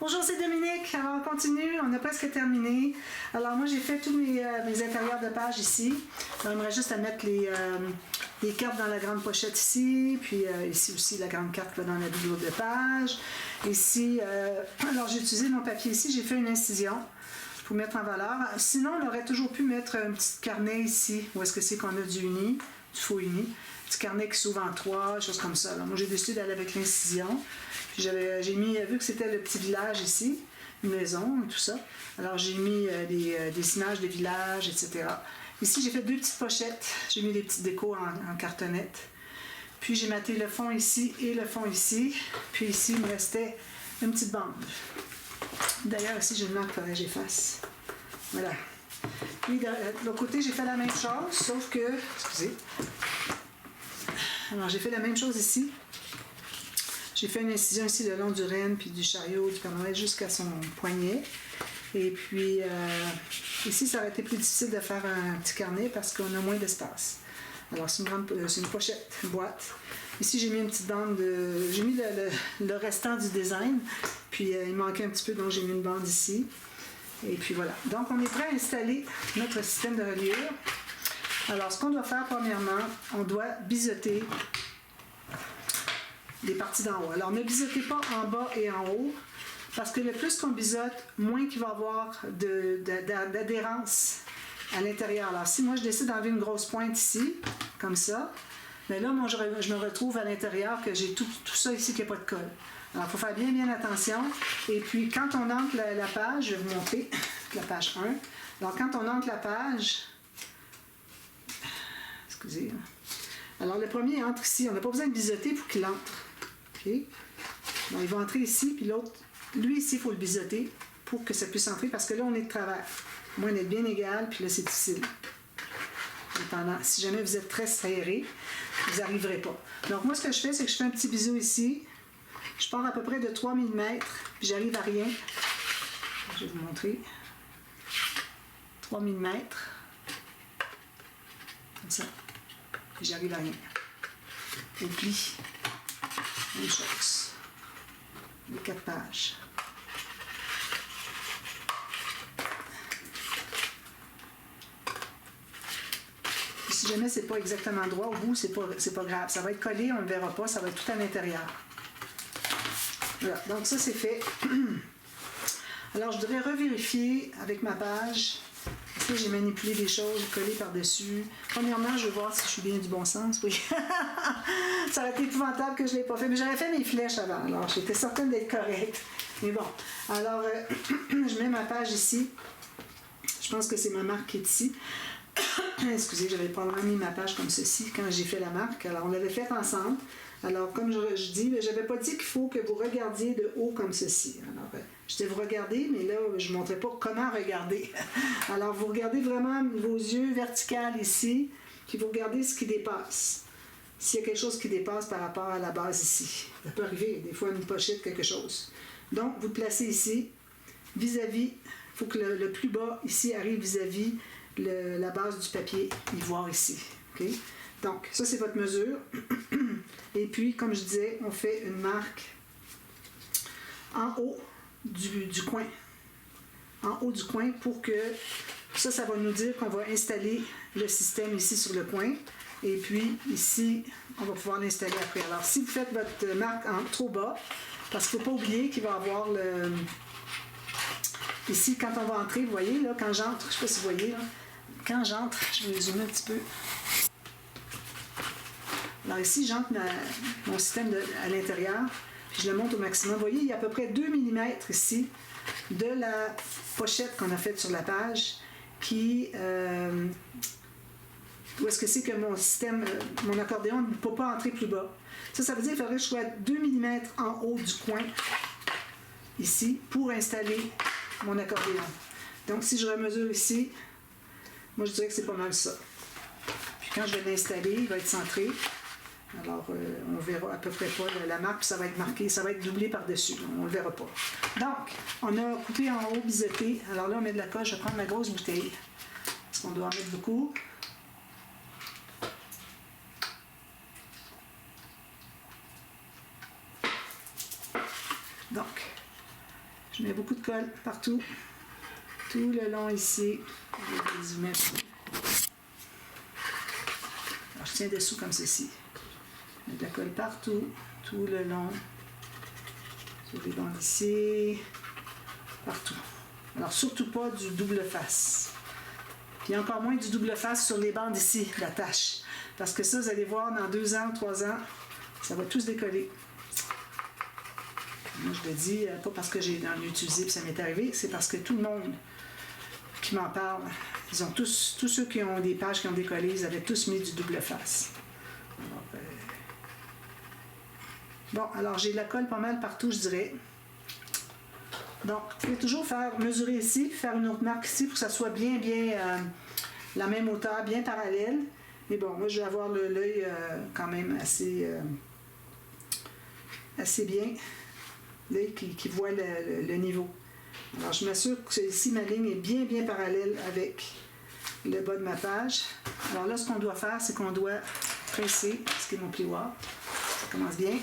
Bonjour, c'est Dominique. Alors, on continue. On a presque terminé. Alors, moi, j'ai fait tous mes intérieurs de page ici. Alors, il me reste juste à mettre les cartes dans la grande pochette ici. Puis ici aussi, la grande carte dans la bibliothèque de page. Ici, alors, j'ai utilisé mon papier ici. J'ai fait une incision pour mettre en valeur. Sinon, on aurait toujours pu mettre un petit carnet ici. Où est-ce que c'est qu'on a du uni, du faux uni. Un petit carnet qui s'ouvre en trois, choses comme ça. Alors, moi, j'ai décidé d'aller avec l'incision. J'ai mis, vu que c'était le petit village ici, une maison et tout ça, alors j'ai mis des dessinages des villages, etc. Ici, j'ai fait deux petites pochettes. J'ai mis des petites décos en cartonnette. Puis j'ai matté le fond ici et le fond ici. Puis ici, il me restait une petite bande. D'ailleurs, ici, j'ai une marque, il faudrait que j'efface. Voilà. Puis de l'autre côté, j'ai fait la même chose, sauf que... Excusez. Alors, j'ai fait la même chose ici. J'ai fait une incision ici le long du renne puis du chariot du Père Noël jusqu'à son poignet. Et puis ici, ça aurait été plus difficile de faire un petit carnet parce qu'on a moins d'espace. Alors, c'est une pochette, une boîte. Ici, j'ai mis une petite bande de... J'ai mis le restant du design. Puis il manquait un petit peu, donc j'ai mis une bande ici. Et puis voilà. Donc, on est prêt à installer notre système de reliure. Alors, ce qu'on doit faire premièrement, on doit biseauter des parties d'en haut. Alors, ne bisotez pas en bas et en haut, parce que le plus qu'on bisote, moins qu'il va y avoir d'adhérence à l'intérieur. Alors, si moi, je décide d'enlever une grosse pointe ici, comme ça, mais là, moi, je me retrouve à l'intérieur que j'ai tout ça ici qui n'a pas de colle. Alors, il faut faire bien attention. Et puis, quand on entre la page, je vais vous montrer la page 1. Alors, quand on entre la page... Excusez. Alors, le premier entre ici. On n'a pas besoin de biseauter pour qu'il entre. Okay. Bon, il va entrer ici, puis l'autre, lui ici, il faut le biseauter pour que ça puisse entrer, parce que là, on est de travers. Moi, on est bien égal, puis là, c'est difficile. Cependant, si jamais vous êtes très serré, vous n'arriverez pas. Donc, moi, ce que je fais, c'est que je fais un petit biseau ici. Je pars à peu près de 3 mm, puis j'arrive à rien. Je vais vous montrer. 3 mm. Comme ça. Puis j'arrive à rien. Au pli. Même chose. Les 4 pages. Si jamais c'est pas exactement droit au bout, c'est pas grave. Ça va être collé, on ne le verra pas, ça va être tout à l'intérieur. Voilà, donc ça c'est fait. Alors je devrais revérifier avec ma page. Là, j'ai manipulé des choses, j'ai collé par-dessus. Premièrement, je vais voir si je suis bien du bon sens. Oui. Ça aurait été épouvantable que je ne l'ai pas fait. Mais j'avais fait mes flèches avant, alors j'étais certaine d'être correcte. Mais bon, alors je mets ma page ici. Je pense que c'est ma marque qui est ici. Excusez, j'avais probablement mis ma page comme ceci quand j'ai fait la marque. Alors, on l'avait faite ensemble. Alors, comme je dis, je n'avais pas dit qu'il faut que vous regardiez de haut comme ceci. Alors, je dis vous regardez, mais là, je ne montrais pas comment regarder. Alors, vous regardez vraiment vos yeux verticales ici, puis vous regardez ce qui dépasse. S'il y a quelque chose qui dépasse par rapport à la base ici. Ça peut arriver, des fois, une pochette, quelque chose. Donc, vous le placez ici, vis-à-vis. Il faut que le plus bas ici arrive vis-à-vis la base du papier ivoire ici. Okay? Donc, ça, c'est votre mesure. Et puis, comme je disais, on fait une marque en haut du coin. En haut du coin pour que ça va nous dire qu'on va installer le système ici sur le coin. Et puis, ici, on va pouvoir l'installer après. Alors, si vous faites votre marque trop bas, parce qu'il ne faut pas oublier qu'il va y avoir le... Ici, quand on va entrer, vous voyez, là, quand j'entre, je ne sais pas si vous voyez, là, quand j'entre, je vais zoomer un petit peu. Alors ici, j'entre mon système à l'intérieur, puis je le monte au maximum. Vous voyez, il y a à peu près 2 mm ici de la pochette qu'on a faite sur la page qui... où est-ce que c'est que mon système, mon accordéon ne peut pas entrer plus bas. Ça veut dire qu'il faudrait que je sois à 2 mm en haut du coin, ici, pour installer mon accordéon. Donc, si je remesure ici, moi, je dirais que c'est pas mal ça. Puis quand je vais l'installer, il va être centré. Alors, on verra à peu près pas la marque, puis ça va être marqué, ça va être doublé par-dessus. On ne le verra pas. Donc, on a coupé en haut, biseauté. Alors là, on met de la colle. Je vais prendre ma grosse bouteille. Parce qu'on doit en mettre beaucoup. Donc, Je mets beaucoup de colle partout, tout le long ici. Je vais les zoomer un peu. Alors, je tiens dessous comme ceci. Je mets de la colle partout, tout le long. Sur les bandes ici, partout. Alors, surtout pas du double face. Puis encore moins du double face sur les bandes ici, la tache. Parce que ça, vous allez voir, dans 2 ans, 3 ans, ça va tout se décoller. Moi, je le dis, pas parce que j'ai utilisé et ça m'est arrivé, c'est parce que tout le monde qui m'en parle, ils ont tous ceux qui ont des pages qui ont décollé, ils avaient tous mis du double face. Bon, alors j'ai de la colle pas mal partout, je dirais. Donc, vous pouvez toujours mesurer ici, faire une autre marque ici pour que ça soit bien la même hauteur, bien parallèle. Mais bon, moi je vais avoir l'œil quand même assez bien, l'œil qui voit le niveau. Alors je m'assure que ici ma ligne est bien parallèle avec le bas de ma page. Alors là, ce qu'on doit faire, c'est qu'on doit presser, ce qui est mon plioir. Ça commence bien.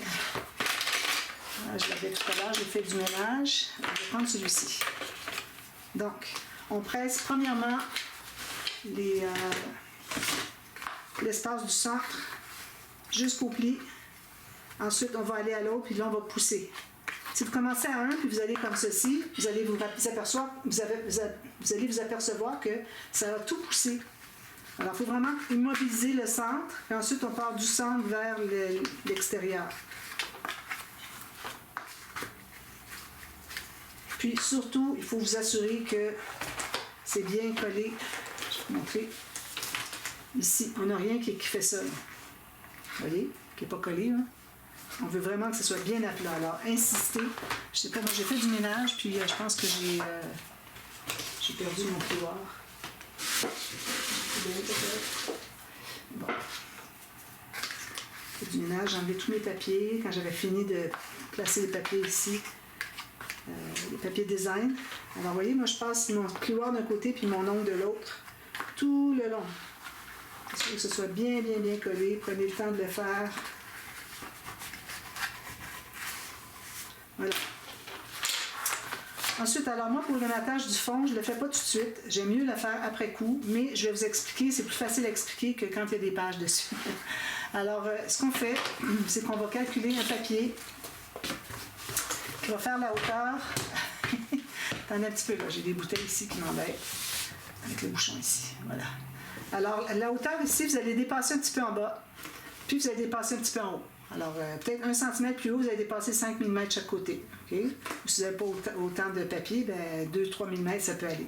Là, je l'avais tout à l'heure, j'ai fait du ménage. Je vais prendre celui-ci. Donc, on presse premièrement l'espace du centre jusqu'au pli. Ensuite, on va aller à l'autre, puis là, on va pousser. Si vous commencez à un, puis vous allez comme ceci, vous allez vous apercevoir que ça va tout pousser. Alors, il faut vraiment immobiliser le centre, et ensuite, on part du centre vers l'extérieur. Puis, surtout, il faut vous assurer que c'est bien collé. Je vais vous montrer. Ici, on n'a rien qui fait ça. Là. Vous voyez? Qui n'est pas collé. Là. On veut vraiment que ce soit bien à plat. Alors, insistez. Je sais pas, moi, j'ai fait du ménage, puis je pense que j'ai perdu mon plioir. Bon. J'ai fait du ménage, j'ai enlevé tous mes papiers. Quand j'avais fini de placer les papiers ici, les papiers design. Alors, vous voyez, moi, je passe mon plioir d'un côté, puis mon ongle de l'autre, tout le long. Il faut que ce soit bien collé. Prenez le temps de le faire. Voilà. Ensuite, alors moi, pour le matage du fond, je ne le fais pas tout de suite. J'aime mieux le faire après coup, mais je vais vous expliquer. C'est plus facile à expliquer que quand il y a des pages dessus. Alors, ce qu'on fait, c'est qu'on va calculer un papier qui va faire la hauteur. T'en as un petit peu là. J'ai des bouteilles ici qui m'embêtent. Avec le bouchon ici. Voilà. Alors, la hauteur ici, vous allez dépasser un petit peu en bas, puis vous allez dépasser un petit peu en haut. Alors, peut-être 1 cm plus haut, vous allez dépasser 5 mm chaque côté. Okay? Ou si vous n'avez pas autant de papier, 2-3 mm, ça peut aller.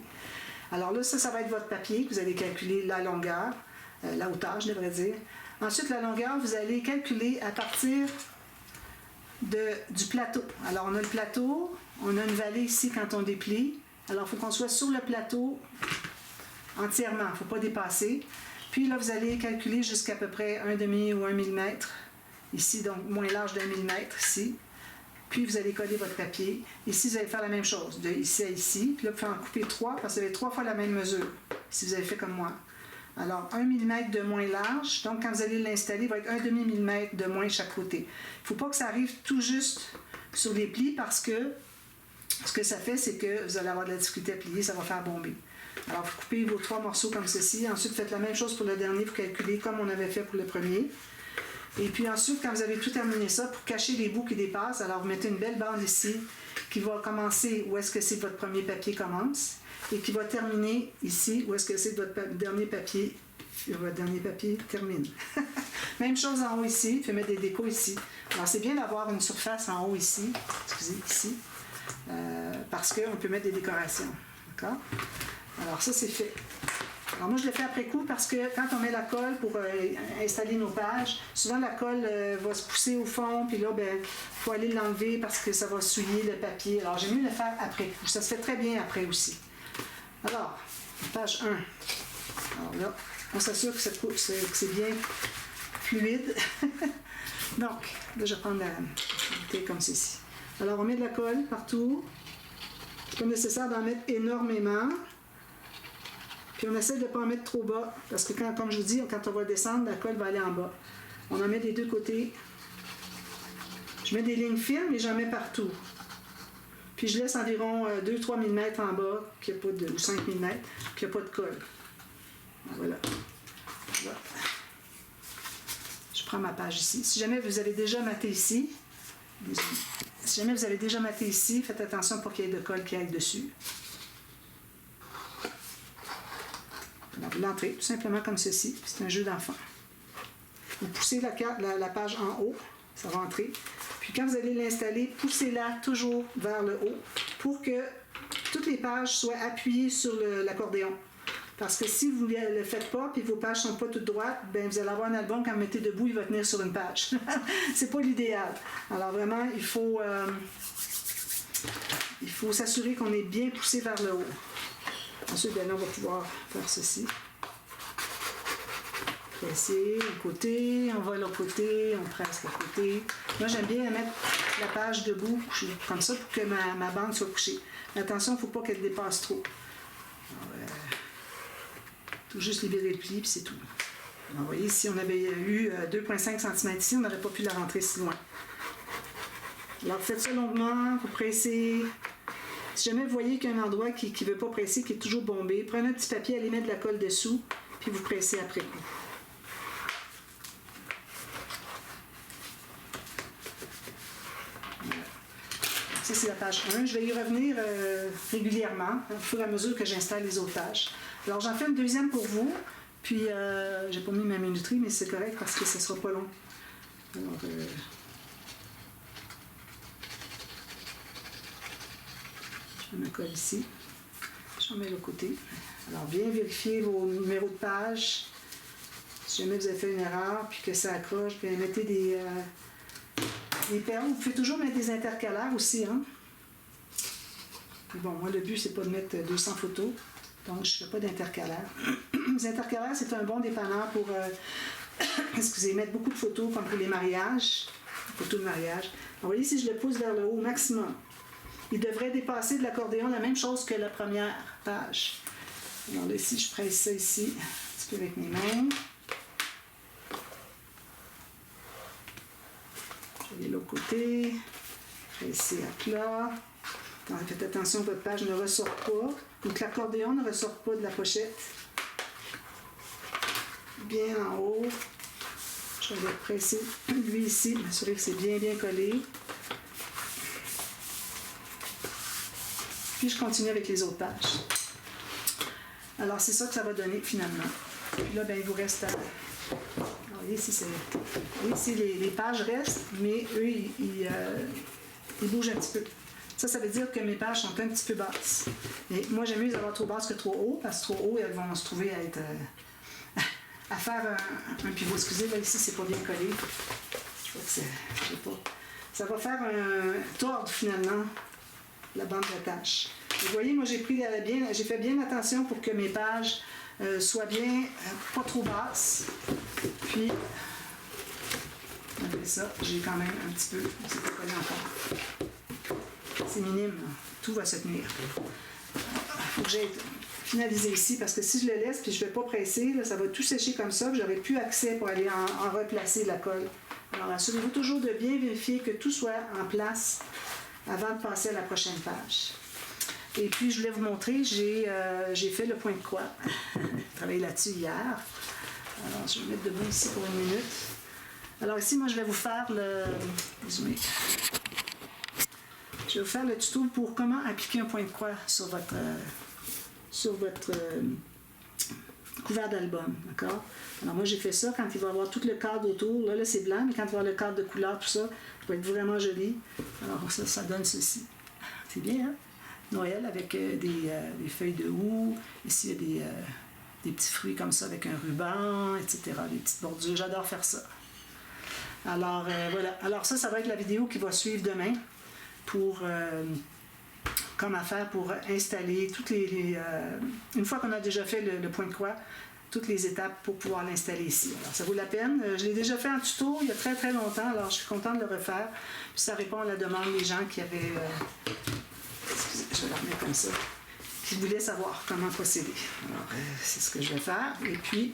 Alors là, ça va être votre papier. Vous allez calculer la longueur, la hauteur, je devrais dire. Ensuite, la longueur, vous allez calculer à partir du plateau. Alors, on a le plateau, on a une vallée ici quand on déplie. Alors, il faut qu'on soit sur le plateau entièrement, il ne faut pas dépasser. Puis là, vous allez calculer jusqu'à peu près 1/2 ou 1 mm. Ici, donc moins large d'1 mm ici. Puis vous allez coller votre papier. Ici, vous allez faire la même chose, de ici à ici. Puis là, vous pouvez en couper 3 parce que vous avez 3 fois la même mesure, si vous avez fait comme moi. Alors, 1 mm de moins large. Donc, quand vous allez l'installer, il va être 1/2 mm de moins chaque côté. Il ne faut pas que ça arrive tout juste sur les plis parce que ce que ça fait, c'est que vous allez avoir de la difficulté à plier, ça va faire bomber. Alors, vous coupez vos 3 morceaux comme ceci. Ensuite, faites la même chose pour le dernier pour calculer comme on avait fait pour le premier. Et puis ensuite, quand vous avez tout terminé ça, pour cacher les bouts qui dépassent, alors vous mettez une belle bande ici qui va commencer où est-ce que c'est votre premier papier commence et qui va terminer ici où est-ce que c'est votre dernier papier termine. Même chose en haut ici, je vais mettre des décos ici. Alors c'est bien d'avoir une surface en haut ici, excusez, ici, parce qu'on peut mettre des décorations. D'accord? Alors ça c'est fait. Alors moi je le fais après coup parce que quand on met la colle pour installer nos pages, souvent la colle va se pousser au fond, puis là il faut aller l'enlever parce que ça va souiller le papier. Alors j'aime mieux le faire après coup. Ça se fait très bien après aussi. Alors, page 1. Alors là, on s'assure que c'est bien fluide. Donc, là je vais prendre la bouteille comme ceci. Alors on met de la colle partout. C'est pas nécessaire d'en mettre énormément. Puis on essaie de ne pas en mettre trop bas, parce que comme je vous dis, quand on va descendre, la colle va aller en bas. On en met des deux côtés. Je mets des lignes fines, mais j'en mets partout. Puis je laisse environ 2-3 mm en bas, ou 5 mm, qu'il n'y a pas de colle. Voilà. Voilà. Je prends ma page ici. Si jamais vous avez déjà maté ici, faites attention pour qu'il y ait de colle qui aille dessus. Alors, vous l'entrez tout simplement comme ceci. C'est un jeu d'enfant. Vous poussez la page en haut, ça va entrer. Puis quand vous allez l'installer, poussez-la toujours vers le haut pour que toutes les pages soient appuyées sur l'accordéon. Parce que si vous ne le faites pas, puis vos pages ne sont pas toutes droites, bien, vous allez avoir un album, quand vous mettez debout, il va tenir sur une page. C'est pas l'idéal. Alors vraiment, il faut s'assurer qu'on est bien poussé vers le haut. Ensuite, bien là, on va pouvoir faire ceci. Presser un côté, on va l'autre côté, on presse le côté. Moi, j'aime bien mettre la page debout, comme ça, pour que ma bande soit couchée. Mais attention, il ne faut pas qu'elle dépasse trop. Tout juste libérer le pli, puis c'est tout. Alors, vous voyez, si on avait eu 2,5 cm ici, on n'aurait pas pu la rentrer si loin. Alors, faites ça longuement, vous pressez. Si jamais vous voyez qu'il y a un endroit qui ne veut pas presser, qui est toujours bombé, prenez un petit papier, allez mettre de la colle dessous, puis vous pressez après coup. Ça, c'est la page 1. Je vais y revenir régulièrement, au fur et à mesure que j'installe les autres pages. Alors, j'en fais une deuxième pour vous. Puis, j'ai pas mis ma minuterie, mais c'est correct parce que ça sera pas long. Alors, je mets ma colle ici. Je mets l'autre côté. Alors, bien vérifier vos numéros de page. Si jamais vous avez fait une erreur, puis que ça accroche, bien mettez des perles. Vous pouvez toujours mettre des intercalaires aussi, hein? Puis bon, moi, le but, c'est pas de mettre 200 photos. Donc, je ne fais pas d'intercalaire. Les intercalaires, c'est un bon dépanneur pour mettre beaucoup de photos, comme pour les mariages, photos de mariage. Vous voyez, si je le pousse vers le haut au maximum, il devrait dépasser de l'accordéon la même chose que la première page. Alors là, ici, je presse ça ici, un petit peu avec mes mains. Je vais de l'autre côté, presser à plat. Faites attention, votre page ne ressort pas. Donc l'accordéon ne ressort pas de la pochette. Bien en haut. Je vais presser lui ici, m'assurer que c'est bien collé. Puis je continue avec les autres pages. Alors c'est ça que ça va donner finalement. Puis là, ben, il vous reste à... Alors, voyez, ici, les pages restent, mais eux, ils bougent un petit peu. Ça veut dire que mes pages sont un petit peu basses. Et moi, j'aime mieux les avoir trop basses que trop haut, parce que trop haut, elles vont se trouver à faire un pivot. Excusez, là, ici, c'est pas bien collé. Je crois que c'est... Je sais pas. Ça va faire un tordre, finalement, la bande d'attache. Vous voyez, moi, j'ai fait bien attention pour que mes pages soient bien, pas trop basses. Puis, malgré ça, j'ai quand même un petit peu... C'est pas collé encore. C'est minime, tout va se tenir. Il faut que j'aille finaliser ici, parce que si je le laisse puis je ne vais pas presser, là, ça va tout sécher comme ça, puis j'aurai plus accès pour aller en replacer la colle. Alors assurez-vous toujours de bien vérifier que tout soit en place avant de passer à la prochaine page. Et puis je voulais vous montrer, j'ai fait le point de croix. J'ai travaillé là-dessus hier. Alors je vais me mettre debout ici pour une minute. Alors ici, moi je vais vous faire le... Résumé. Je vais vous faire le tuto pour comment appliquer un point de croix sur votre couvert d'album, d'accord? Alors moi j'ai fait ça quand il va y avoir tout le cadre autour, là c'est blanc, mais quand il va y avoir le cadre de couleur, tout ça, ça va être vraiment joli. Alors ça donne ceci. C'est bien, hein? Noël avec des feuilles de houx, ici il y a des petits fruits comme ça avec un ruban, etc., des petites bordures, j'adore faire ça. Alors voilà, alors ça va être la vidéo qui va suivre demain. Pour comment faire pour installer toutes une fois qu'on a déjà fait le point de croix, toutes les étapes pour pouvoir l'installer ici. Alors, ça vaut la peine. Je l'ai déjà fait en tuto il y a très très longtemps, alors je suis contente de le refaire. Puis ça répond à la demande des gens qui avaient... excusez, je vais la remettre comme ça. Qui voulaient savoir comment procéder. Alors, c'est ce que je vais faire. Et puis,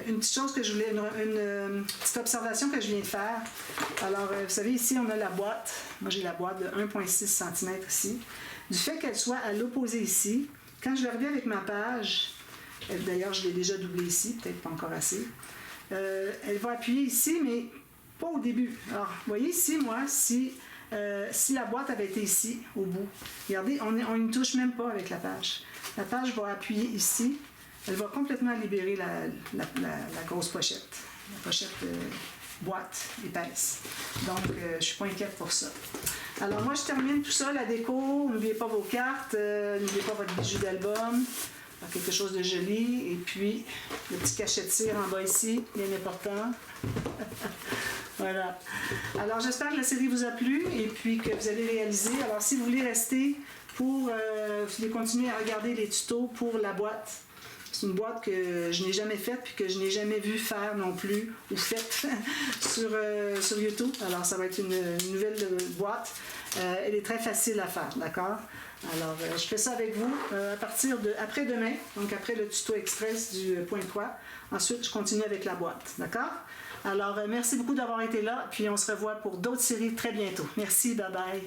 Une petite chose que je voulais, une petite observation que je viens de faire. Alors, vous savez, ici, on a la boîte. Moi, j'ai la boîte de 1,6 cm ici. Du fait qu'elle soit à l'opposé ici, quand je vais arriver avec ma page, d'ailleurs, je l'ai déjà doublée ici, peut-être pas encore assez, elle va appuyer ici, mais pas au début. Alors, vous voyez ici, moi, si la boîte avait été ici, au bout, regardez, on ne touche même pas avec la page. La page va appuyer ici. Elle va complètement libérer la grosse pochette. La pochette boîte épaisse. Donc, je ne suis pas inquiète pour ça. Alors, moi, je termine tout ça, la déco. N'oubliez pas vos cartes. N'oubliez pas votre bijou d'album. Quelque chose de joli. Et puis, le petit cachet de cire en bas ici, bien important. Voilà. Alors, j'espère que la série vous a plu et puis que vous allez réaliser. Alors, si vous voulez rester pour vous voulez continuer à regarder les tutos pour la boîte. C'est une boîte que je n'ai jamais faite puis que je n'ai jamais vu faire non plus ou faite sur YouTube. Alors, ça va être une nouvelle boîte. Elle est très facile à faire, d'accord? Alors, je fais ça avec vous à partir de après-demain, donc après le tuto express du point 3. Ensuite, je continue avec la boîte, d'accord? Alors, merci beaucoup d'avoir été là, puis on se revoit pour d'autres séries très bientôt. Merci, bye bye.